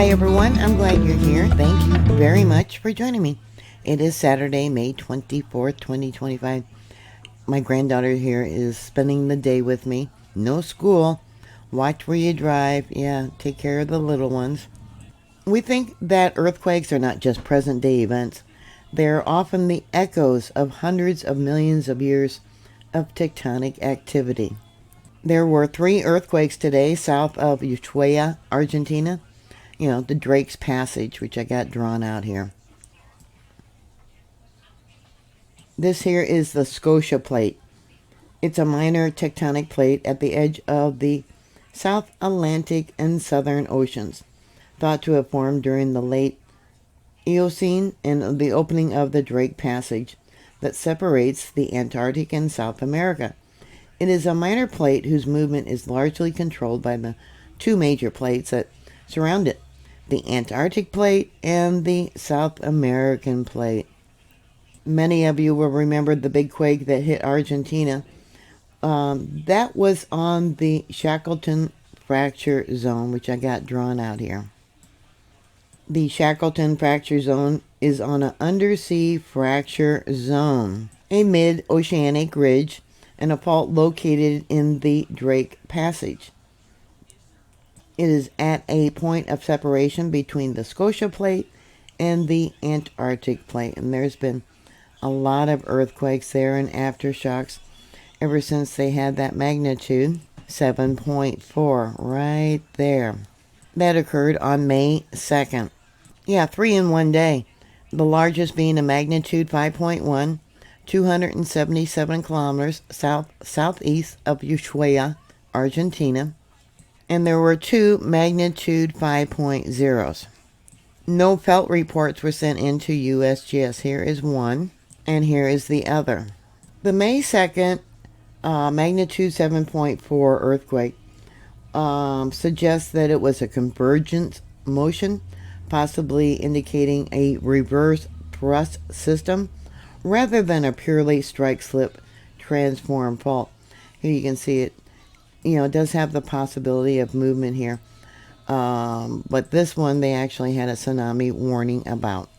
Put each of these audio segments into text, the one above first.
Hi everyone, I'm glad you're here. Thank you very much for joining me. It is Saturday, May 24th, 2025. My granddaughter here is spending the day with me. No school. Watch where you drive. Yeah, take care of the little ones. We think that earthquakes are not just present day events. They're often the echoes of hundreds of millions of years of tectonic activity. There were 3 earthquakes today south of Ushuaia, Argentina. You know, the Drake's Passage, which I got drawn out here. This here is the Scotia Plate. It's a minor tectonic plate at the edge of the South Atlantic and Southern Oceans, thought to have formed during the late Eocene and the opening of the Drake Passage that separates the Antarctic and South America. It is a minor plate whose movement is largely controlled by the 2 major plates that surround it, the Antarctic plate and the South American plate. Many of you will remember the big quake that hit Argentina. That was on the Shackleton Fracture Zone, which I got drawn out here. The Shackleton Fracture Zone is on an undersea fracture zone, a mid-oceanic ridge, and a fault located in the Drake Passage. It is at a point of separation between the Scotia Plate and the Antarctic Plate. And there's been a lot of earthquakes there and aftershocks ever since they had that magnitude 7.4 right there. That occurred on May 2nd. Yeah, 3 in one day. The largest being a magnitude 5.1, 277 kilometers southeast of Ushuaia, Argentina. And there were 2 magnitude 5.0s. No felt reports were sent into USGS. Here is one, and here is the other. The May 2nd magnitude 7.4 earthquake suggests that it was a convergence motion, possibly indicating a reverse thrust system, rather than a purely strike-slip transform fault. Here you can see it. You know, it does have the possibility of movement here. But this one, they actually had a tsunami warning about.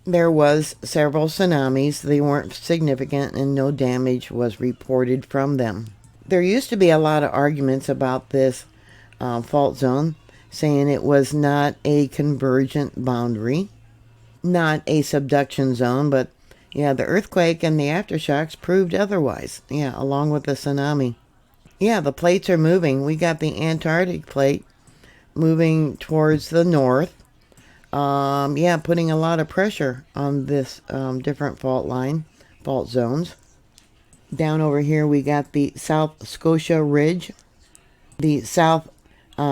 There was several tsunamis. They weren't significant and no damage was reported from them. There used to be a lot of arguments about this fault zone, saying it was not a convergent boundary, not a subduction zone, but yeah, the earthquake and the aftershocks proved otherwise. Yeah, along with the tsunami. Yeah, the plates are moving. We got the Antarctic plate moving towards the north. Yeah, putting a lot of pressure on this different fault zones. Down over here we got the South Scotia Ridge, the South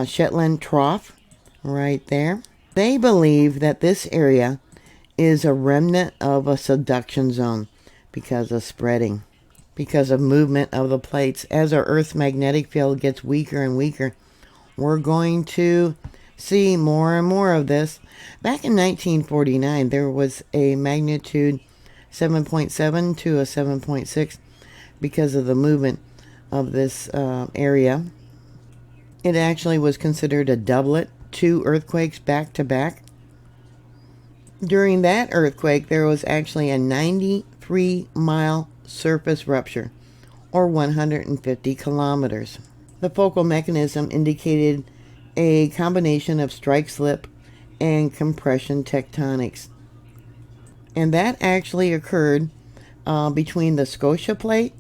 Shetland Trough, right there. They believe that this area is a remnant of a subduction zone because of spreading, because of movement of the plates. As our Earth's magnetic field gets weaker and weaker, we're going to see more and more of this. Back in 1949, there was a magnitude 7.7 to a 7.6 because of the movement of this area. It actually was considered a doublet, 2 earthquakes back to back. During that earthquake, there was actually a 93-mile surface rupture, or 150 kilometers. The focal mechanism indicated a combination of strike-slip and compression tectonics. And that actually occurred between the Scotia Plate,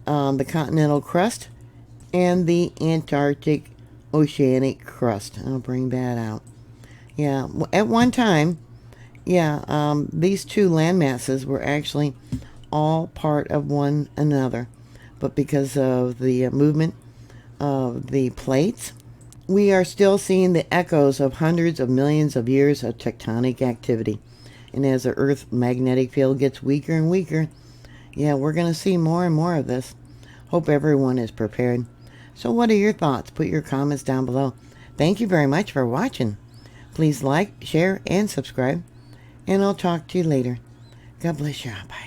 the continental crust, and the Antarctic oceanic crust. I'll bring that out. Yeah, at one time, these 2 landmasses were actually all part of one another. But because of the movement of the plates, we are still seeing the echoes of hundreds of millions of years of tectonic activity. And as the Earth's magnetic field gets weaker and weaker, yeah, we're going to see more and more of this. Hope everyone is prepared. So what are your thoughts? Put your comments down below. Thank you very much for watching. Please like, share, and subscribe. And I'll talk to you later. God bless you. Bye.